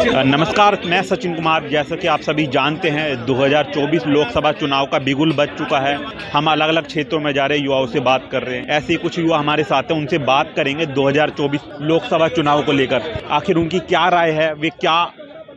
नमस्कार, मैं सचिन कुमार। जैसा कि आप सभी जानते हैं 2024 लोकसभा चुनाव का बिगुल बज चुका है। हम अलग अलग क्षेत्रों में जा रहे युवाओं से बात कर रहे हैं। ऐसे ही कुछ युवा हमारे साथ हैं, उनसे बात करेंगे 2024 लोकसभा चुनाव को लेकर। आखिर उनकी क्या राय है, वे क्या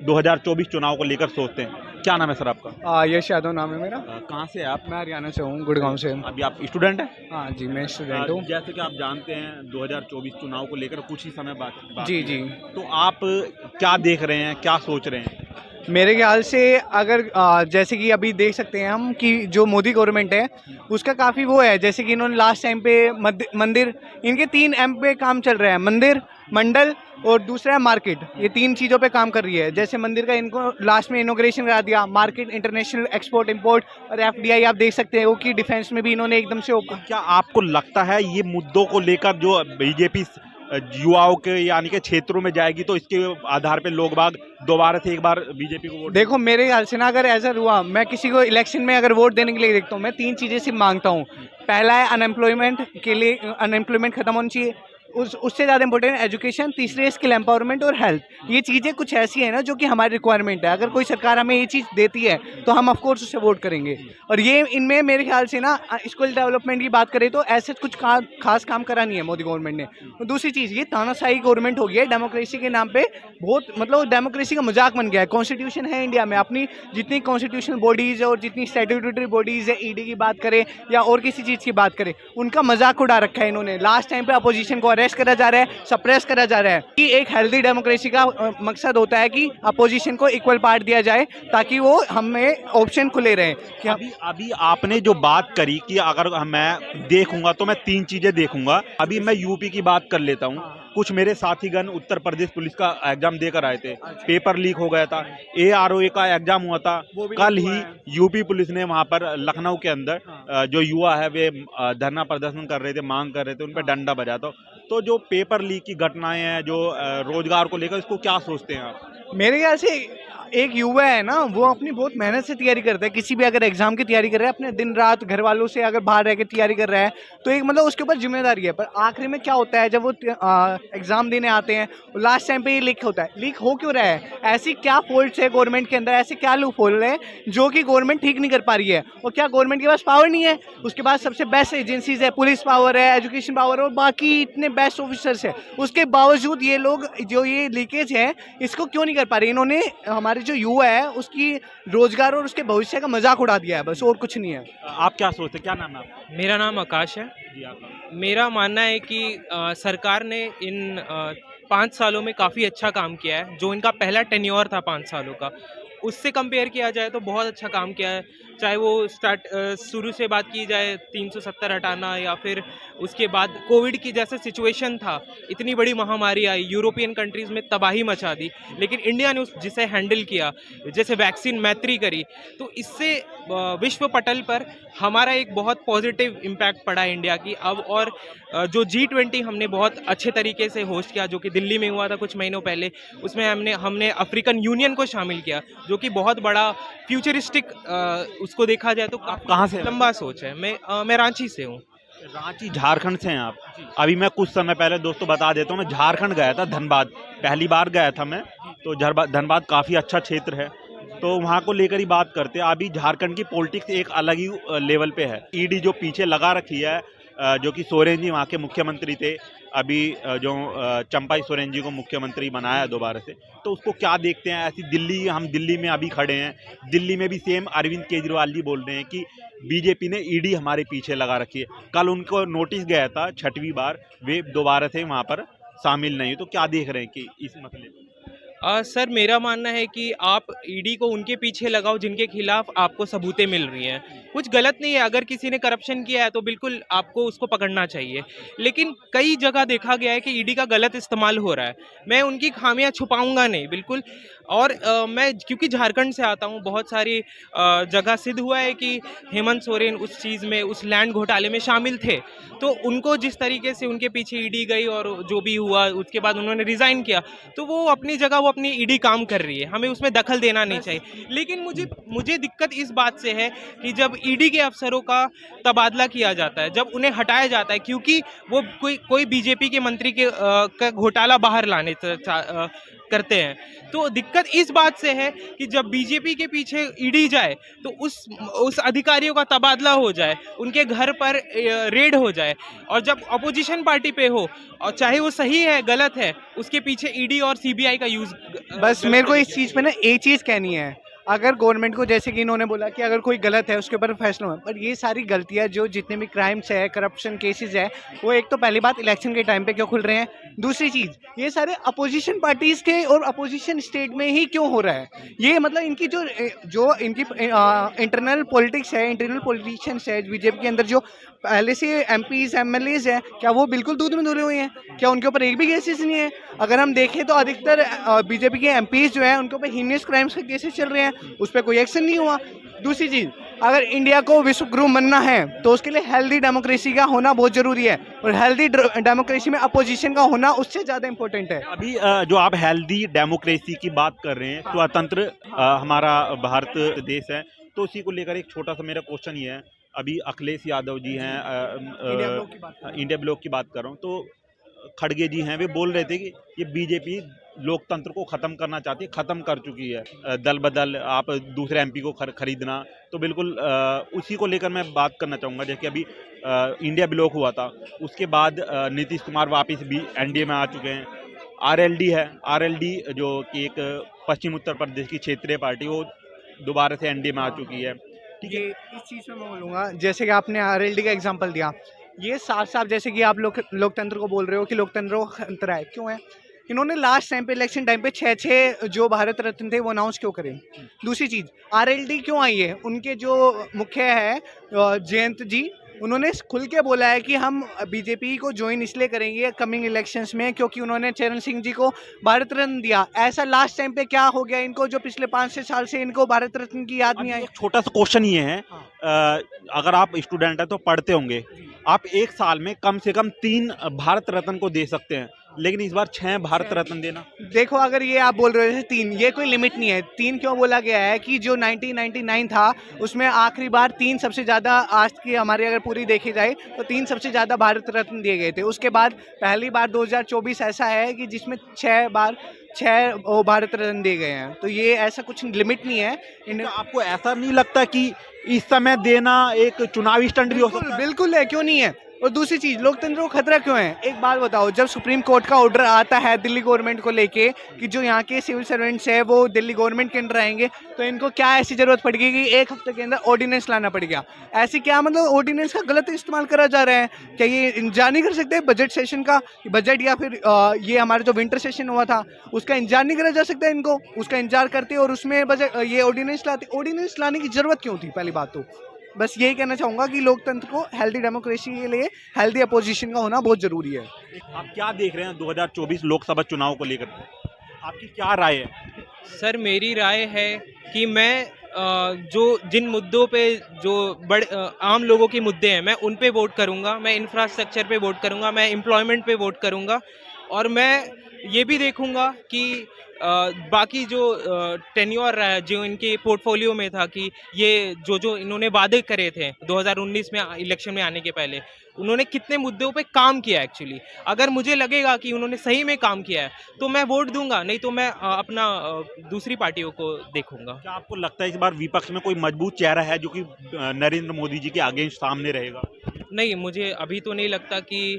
2024 चुनाव को लेकर सोचते हैं। क्या नाम है सर आपका? यश यादव नाम है मेरा। कहाँ से हैं आप? मैं हरियाणा से हूँ, गुड़गांव से। अभी आप स्टूडेंट हैं? हाँ जी, मैं स्टूडेंट हूँ। जैसे कि आप जानते हैं 2024 चुनाव को लेकर कुछ ही समय बाकी जी है। जी। तो आप क्या देख रहे हैं, क्या सोच रहे हैं? मेरे ख्याल से अगर जैसे कि अभी देख सकते हैं हम कि जो मोदी गवर्नमेंट है उसका काफ़ी वो है, जैसे कि इन्होंने लास्ट टाइम पे मंदिर, इनके 3 एम पे काम चल रहा है, मंदिर, मंडल और दूसरा है मार्केट। ये 3 चीज़ों पे काम कर रही है। जैसे मंदिर का इनको लास्ट में इनोग्रेशन करा दिया, मार्केट इंटरनेशनल एक्सपोर्ट इंपोर्ट और एफडीआई आप देख सकते हैं वो कि डिफेंस में भी इन्होंने एकदम से क्या आपको लगता है ये मुद्दों को लेकर जो बीजेपी युवाओं के यानी कि क्षेत्रों में जाएगी तो इसके आधार पे लोग बाग दोबारा से एक बार बीजेपी को वोट? देखो मेरे ख्याल से ना, अगर ऐसा हुआ, मैं किसी को इलेक्शन में अगर वोट देने के लिए देखता हूँ, मैं 3 चीज़ें सिर्फ मांगता हूँ। पहला है अनएम्प्लॉयमेंट के लिए, अनएम्प्लॉयमेंट खत्म होनी चाहिए। उससे ज़्यादा इंपॉर्टेंट एजुकेशन, तीसरे स्किल एम्पावरमेंट और हेल्थ। ये चीज़ें कुछ ऐसी है ना जो कि हमारी रिक्वायरमेंट है। अगर कोई सरकार हमें ये चीज़ देती है तो हम ऑफ कोर्स उससे वोट करेंगे। और ये इनमें मेरे ख्याल से ना स्किल डेवलपमेंट की बात करें तो ऐसे कुछ खास काम करा नहीं है मोदी गवर्नमेंट ने। और दूसरी चीज़, ये तानाशाही गवर्नमेंट हो गई है डेमोक्रेसी के नाम पे। बहुत मतलब डेमोक्रेसी का मजाक बन गया है। कॉन्स्टिट्यूशन है इंडिया में, अपनी जितनी कॉन्स्टिट्यूशनल बॉडीज़ और जितनी स्टैट्यूटरी बॉडीज़ है, ईडी की बात करें या और किसी चीज़ की बात करें, उनका मजाक उड़ा रखा है इन्होंने। लास्ट टाइम पे अपोजिशन को अरेस्ट करा जा रहा है, सप्रेस करा जा रहा है। कि एक हेल्दी डेमोक्रेसी का मकसद होता है कि अपोजिशन को इक्वल पार्ट दिया जाए ताकि वो हमें ऑप्शन खुले रहे। कि अभी आपने जो बात करी कि अगर मैं देखूंगा तो मैं 3 चीजें देखूंगा। अभी मैं यूपी की बात कर लेता हूँ। कुछ मेरे साथीगण उत्तर प्रदेश पुलिस का एग्जाम देकर आए थे, पेपर लीक हो गया था। AROA का एग्जाम हुआ था। कल ही यूपी पुलिस ने वहां पर लखनऊ के अंदर जो युवा है वे धरना प्रदर्शन कर रहे थे, मांग कर रहे थे, उन पर डंडा बजा था। तो जो पेपर लीक की घटनाएं हैं, जो रोजगार को लेकर, इसको क्या सोचते हैं आप? मेरे ख्याल से एक युवा है ना, वो अपनी बहुत मेहनत से तैयारी करता है। किसी भी अगर एग्जाम की तैयारी कर रहा है, अपने दिन रात घर वालों से अगर बाहर रह के तैयारी कर रहा है, तो एक मतलब उसके ऊपर जिम्मेदारी है। पर आखिरी में क्या होता है, जब वो एग्जाम देने आते हैं, लास्ट टाइम पे ये लीक होता है। लीक हो क्यों रहा है? ऐसी क्या फॉल्ट्स है गवर्नमेंट के अंदर, ऐसे क्या लूप होल है जो कि गवर्नमेंट ठीक नहीं कर पा रही है? और क्या गवर्नमेंट के पास पावर नहीं है? उसके पास सबसे बेस्ट एजेंसीज है, पुलिस पावर है, एजुकेशन पावर और बाकी इतने बेस्ट ऑफिसर्स है। उसके बावजूद ये लोग जो ये लीकेज है इसको क्यों नहीं कर पा रहे? इन्होंने हमारे जो युवा है उसकी रोजगार और उसके भविष्य का मजाक उड़ा दिया है, बस और कुछ नहीं है। आप क्या सोचते हैं, क्या नाम है आपका? मेरा नाम आकाश है। जी, आपका? मेरा मानना है कि सरकार ने इन 5 सालों में काफ़ी अच्छा काम किया है। जो इनका पहला टेन्योर था 5 सालों का, उससे कंपेयर किया जाए तो बहुत अच्छा काम किया है। चाहे वो शुरू से बात की जाए 370 हटाना, या फिर उसके बाद कोविड की जैसे सिचुएशन था, इतनी बड़ी महामारी आई, यूरोपियन कंट्रीज़ में तबाही मचा दी, लेकिन इंडिया ने जिसे हैंडल किया, जैसे वैक्सीन मैत्री करी, तो इससे विश्व पटल पर हमारा एक बहुत पॉजिटिव इम्पैक्ट पड़ा इंडिया की। अब और जो G20 हमने बहुत अच्छे तरीके से होस्ट किया, जो कि दिल्ली में हुआ था कुछ महीनों पहले, उसमें हमने अफ्रीकन यूनियन को शामिल किया, जो कि बहुत बड़ा फ्यूचरिस्टिक उसको देखा जाए तो कहाँ से? लंबा सोच है। मैं रांची से हूँ। रांची, झारखंड से हैं आप? अभी मैं कुछ समय पहले दोस्तों बता देता हूँ, मैं झारखंड गया था, धनबाद पहली बार गया था मैं। तो धनबाद काफ़ी अच्छा क्षेत्र है, तो वहाँ को लेकर ही बात करते हैं। अभी झारखंड की पॉलिटिक्स एक अलग ही लेवल पे है। ईडी जो पीछे लगा रखी है, जो कि सोरेन जी वहाँ के मुख्यमंत्री थे, अभी जो चंपाई सोरेन जी को मुख्यमंत्री बनाया दोबारा से, तो उसको क्या देखते हैं? ऐसी हम दिल्ली में अभी खड़े हैं, दिल्ली में भी सेम अरविंद केजरीवाल जी बोल रहे हैं कि बीजेपी ने ईडी हमारे पीछे लगा रखी है। कल उनको नोटिस गया था 6वीं बार, वे दोबारा से वहाँ पर शामिल नहीं। तो क्या देख रहे हैं कि इस मसले में? सर, मेरा मानना है कि आप ईडी को उनके पीछे लगाओ जिनके खिलाफ आपको सबूतें मिल रही हैं। कुछ गलत नहीं है, अगर किसी ने करप्शन किया है तो बिल्कुल आपको उसको पकड़ना चाहिए, लेकिन कई जगह देखा गया है कि ईडी का गलत इस्तेमाल हो रहा है। मैं उनकी खामियां छुपाऊंगा नहीं, बिल्कुल। और मैं क्योंकि झारखंड से आता हूं, बहुत सारी जगह सिद्ध हुआ है कि हेमंत सोरेन उस चीज़ में, उस लैंड घोटाले में शामिल थे, तो उनको जिस तरीके से उनके पीछे ईडी गई और जो भी हुआ उसके बाद उन्होंने रिज़ाइन किया, तो वो अपनी जगह वो अपनी ईडी काम कर रही है, हमें उसमें दखल देना नहीं चाहिए। लेकिन मुझे दिक्कत इस बात से है कि जब ईडी के अफसरों का तबादला किया जाता है, जब उन्हें हटाया जाता है क्योंकि वो कोई बीजेपी के मंत्री का घोटाला बाहर लाने करते हैं, तो दिक्कत इस बात से है कि जब बीजेपी के पीछे ईडी जाए तो उस अधिकारियों का तबादला हो जाए, उनके घर पर रेड हो जाए, और जब अपोजिशन पार्टी पे हो और चाहे वो सही है गलत है, उसके पीछे ईडी और सीबीआई का यूज। बस मेरे को इस चीज़ पे ना एक चीज़ कहनी है, अगर गवर्नमेंट को, जैसे कि इन्होंने बोला कि अगर कोई गलत है उसके ऊपर फैसला हो, पर ये सारी गलतियां जो जितने भी क्राइम्स है, करप्शन केसेस है, वो एक तो पहली बात इलेक्शन के टाइम पे क्यों खुल रहे हैं, दूसरी चीज़ ये सारे अपोजिशन पार्टीज़ के और अपोजिशन स्टेट में ही क्यों हो रहा है। ये मतलब इनकी जो इनकी इंटरनल पॉलिटिक्स है, इंटरनल पॉलिटिशियंस है बीजेपी के अंदर, जो पहले से एमपीज एमएलएज हैं, क्या वो बिल्कुल दूध में धुले हुए हैं? क्या उनके ऊपर एक भी केसेस नहीं है? अगर हम देखें तो अधिकतर बीजेपी के एमपीज जो है उनके ऊपर हीनियस क्राइम्स के केसेस चल रहे हैं, उस पर कोई एक्शन नहीं हुआ। दूसरी चीज़, अगर इंडिया को विश्व गुरु बनना है तो उसके लिए हेल्दी डेमोक्रेसी का होना बहुत ज़रूरी है, और हेल्दी डेमोक्रेसी में अपोजिशन का होना उससे ज़्यादा इम्पोर्टेंट है। अभी जो आप हेल्दी डेमोक्रेसी की बात कर रहे हैं, स्वतंत्र हमारा भारत देश है, तो उसी को लेकर एक छोटा सा मेरा क्वेश्चन ये है। अभी अखिलेश यादव जी हैं, इंडिया ब्लॉक की बात कर रहा हूँ, तो खड़गे जी हैं, वे बोल रहे थे कि ये बीजेपी लोकतंत्र को ख़त्म करना चाहती है, ख़त्म कर चुकी है, दल बदल आप दूसरे एमपी को खरीदना। तो बिल्कुल उसी को लेकर मैं बात करना चाहूँगा। जैसे अभी इंडिया ब्लॉक हुआ था, उसके बाद नीतीश कुमार वापस भी एनडीए में आ चुके हैं। आरएलडी है, आरएलडी जो कि एक पश्चिम उत्तर प्रदेश की क्षेत्रीय पार्टी, वो दोबारा से एनडीए में आ चुकी है। ठीक है, इस चीज़ में मैं बोलूँगा, जैसे कि आपने आरएलडी का एग्जांपल दिया, ये साफ साफ जैसे कि आप लोकतंत्र को बोल रहे हो कि लोकतंत्र को खतरा है, क्यों है? इन्होंने लास्ट टाइम पे इलेक्शन टाइम पे 6 जो भारत रत्न थे वो अनाउंस क्यों करें? दूसरी चीज़, आरएलडी क्यों आई है? उनके जो मुख्य है जयंत जी, उन्होंने खुल के बोला है कि हम बीजेपी को ज्वाइन इसलिए करेंगे कमिंग इलेक्शंस में क्योंकि उन्होंने चरण सिंह जी को भारत रत्न दिया। ऐसा लास्ट टाइम पे क्या हो गया इनको जो पिछले 5-6 साल से इनको भारत रत्न की याद नहीं आई? एक छोटा सा क्वेश्चन ये है, अगर आप स्टूडेंट हैं तो पढ़ते होंगे, आप एक साल में कम से कम 3 भारत रत्न को दे सकते हैं, लेकिन इस बार 6 भारत रत्न देना। देखो, अगर ये आप बोल रहे हो 3, ये कोई लिमिट नहीं है। 3 क्यों बोला गया है कि जो 1999 था उसमें आखिरी बार 3 सबसे ज़्यादा, आज की हमारी अगर पूरी देखी जाए तो 3 सबसे ज़्यादा भारत रत्न दिए गए थे। उसके बाद पहली बार 2024 ऐसा है कि जिसमें 6 भारत रत्न दिए गए हैं। तो ये ऐसा कुछ लिमिट नहीं है। तो आपको ऐसा नहीं लगता कि इस समय देना एक चुनावी स्टंट भी हो सकता है? बिल्कुल है, क्यों नहीं है। और दूसरी चीज़, लोकतंत्र को खतरा क्यों है? एक बात बताओ, जब सुप्रीम कोर्ट का ऑर्डर आता है दिल्ली गवर्नमेंट को लेके कि जो यहाँ के सिविल सर्वेंट्स है वो दिल्ली गवर्नमेंट के अंडर आएंगे, तो इनको क्या ऐसी जरूरत पड़ेगी कि 1 हफ्ते के अंदर ऑर्डिनेंस लाना पड़ेगा? ऐसी क्या मतलब ऑर्डिनेंस का गलत इस्तेमाल करा जा रहा है? क्या ये इंतजार नहीं कर सकते बजट सेशन का? बजट या फिर ये हमारा जो विंटर सेशन हुआ था उसका इंतजार नहीं करा जा सकता इनको? उसका इंतजार करते और उसमें बजट ये ऑर्डिनेंस लाते। ऑर्डिनेंस लाने की जरूरत क्यों थी? पहली बात तो बस यही कहना चाहूँगा कि लोकतंत्र को हेल्दी डेमोक्रेसी के लिए हेल्दी अपोजिशन का होना बहुत ज़रूरी है। आप क्या देख रहे हैं 2024 लोकसभा चुनाव को लेकर, आपकी क्या राय है? सर, मेरी राय है कि मैं जिन मुद्दों पे जो आम लोगों के मुद्दे हैं, मैं उन पे वोट करूँगा। मैं इंफ्रास्ट्रक्चर पे वोट करूँगा, मैं एम्प्लॉयमेंट पे वोट करूँगा, और मैं ये भी देखूँगा कि बाकी जो टेन्योर रहा है, जो इनके पोर्टफोलियो में था कि ये जो इन्होंने वादे करे थे 2019 में इलेक्शन में आने के पहले, उन्होंने कितने मुद्दों पे काम किया एक्चुअली। अगर मुझे लगेगा कि उन्होंने सही में काम किया है तो मैं वोट दूंगा, नहीं तो मैं अपना दूसरी पार्टियों को देखूंगा। क्या आपको लगता है इस बार विपक्ष में कोई मजबूत चेहरा है जो कि नरेंद्र मोदी जी के अगेंस्ट सामने रहेगा? नहीं, मुझे अभी तो नहीं लगता कि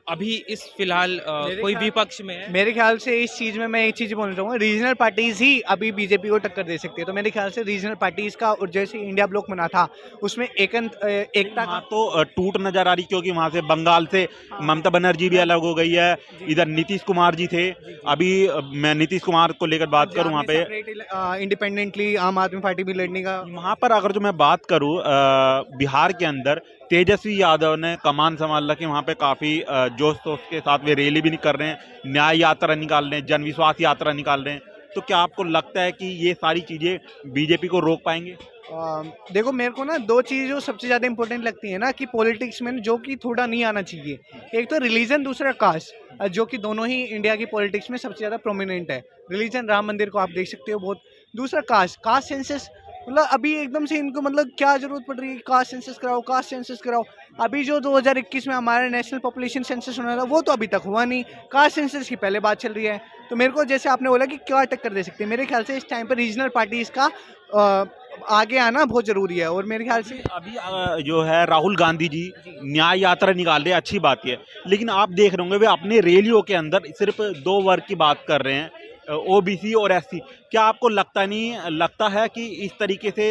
अभी इस फिलहाल कोई विपक्ष में है। मेरे ख्याल से इस चीज़ में मैं एक चीज़ बोलना चाहूँगा, रीजनल पार्टीज ही अभी बीजेपी को टक्कर दे सकती है। तो मेरे ख्याल से रीजनल पार्टीज का, और जैसे इंडिया ब्लॉक बना था उसमें एकता का तो टूट नजर आ रही, क्योंकि वहाँ से बंगाल से ममता बनर्जी भी अलग हो गई है, इधर नीतीश कुमार जी थे। अभी मैं नीतीश कुमार को लेकर बात करूँ, वहाँ पे इंडिपेंडेंटली आम आदमी पार्टी भी लड़ने का, वहाँ पर अगर जो मैं बात करूँ बिहार के अंदर तेजस्वी यादव ने कमान संभाल रखी। वहाँ पे काफ़ी जोश के साथ वे रैली भी नहीं कर रहे हैं, न्याय यात्रा निकाल रहे हैं, जन विश्वास यात्रा निकाल रहे हैं। तो क्या आपको लगता है कि ये सारी चीज़ें बीजेपी को रोक पाएंगे? देखो मेरे को ना दो चीज़ जो सबसे ज़्यादा इंपॉर्टेंट लगती है ना कि पॉलिटिक्स में जो कि थोड़ा नहीं आना चाहिए, एक तो रिलीजन, दूसरा कास्ट, जो कि दोनों ही इंडिया की पॉलिटिक्स में सबसे ज़्यादा प्रोमिनेंट है। रिलीजन राम मंदिर को आप देख सकते हो बहुत, दूसरा कास्ट सेंसस, मतलब अभी एकदम से इनको मतलब क्या ज़रूरत पड़ रही है कास्ट सेंसस कराओ, कास्ट सेंसस कराओ। अभी जो 2021 में हमारा नेशनल पॉपुलेशन सेंसस होना था वो तो अभी तक हुआ नहीं, कास्ट सेंसस की पहले बात चल रही है। तो मेरे को जैसे आपने बोला कि क्या टक्कर दे सकते हैं, मेरे ख्याल से इस टाइम पर रीजनल पार्टीज़ का आगे आना बहुत ज़रूरी है। और मेरे ख्याल से अभी जो है राहुल गांधी जी न्याय यात्रा निकाल रहे हैं, अच्छी बात है, लेकिन आप देख रहे होंगे वे अपने रैलियों के अंदर सिर्फ दो वर्ग की बात कर रहे हैं, ओबीसी और एससी। क्या आपको लगता है कि इस तरीके से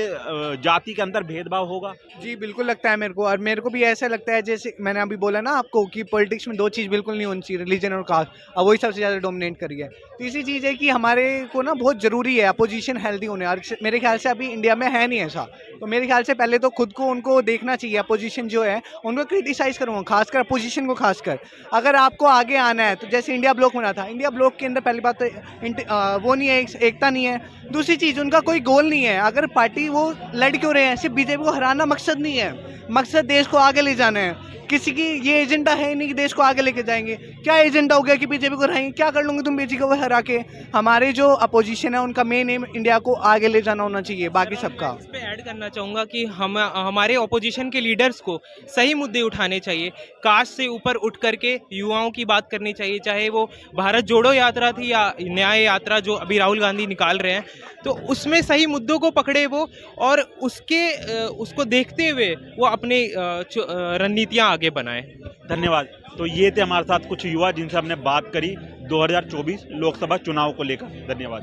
जाति के अंदर भेदभाव होगा? जी बिल्कुल लगता है मेरे को, और मेरे को भी ऐसा लगता है जैसे मैंने अभी बोला ना आपको कि पॉलिटिक्स में दो चीज़ बिल्कुल नहीं होनी चाहिए, रिलीजन और कास्ट, अब वही सबसे ज़्यादा डोमिनेट कर रही है। तीसरी चीज़ है कि हमारे को ना बहुत ज़रूरी है अपोजिशन हेल्दी होने, और मेरे ख्याल से अभी इंडिया में है नहीं ऐसा। तो मेरे ख्याल से पहले तो खुद को उनको देखना चाहिए, अपोजिशन जो है उनको क्रिटिसाइज़ करूँगा, खासकर अपोजिशन को, खासकर अगर आपको आगे आना है तो जैसे इंडिया ब्लॉक बना था, इंडिया ब्लॉक के अंदर पहली बात तो वो नहीं है, एकता नहीं है। दूसरी चीज़ उनका कोई गोल नहीं है, अगर पार्टी वो लड़ क्यों रहे हैं, सिर्फ बीजेपी को हराना मकसद नहीं है, मकसद देश को आगे ले जाना है। किसी की ये एजेंडा है नहीं कि देश को आगे लेके जाएंगे। क्या एजेंडा हो गया कि बीजेपी को हराएंगे, क्या कर लूँगे तुम बीजेपी को हरा के? हमारे जो अपोजिशन है उनका मेन एम इंडिया को आगे ले जाना होना चाहिए, बाकी सबका। इस पे ऐड करना चाहूँगा कि हमारे ऑपोजिशन के लीडर्स को सही मुद्दे उठाने चाहिए, कास्ट से ऊपर उठ करके युवाओं की बात करनी चाहिए, चाहे वो भारत जोड़ो यात्रा थी या न्याय यात्रा जो अभी राहुल गांधी निकाल रहे हैं, तो उसमें सही मुद्दों को पकड़े वो, और उसको देखते हुए वो अपनी रणनीतियाँ आगे बनाएं। धन्यवाद। तो ये थे हमारे साथ कुछ युवा जिनसे हमने बात करी 2024 लोकसभा चुनाव को लेकर। धन्यवाद।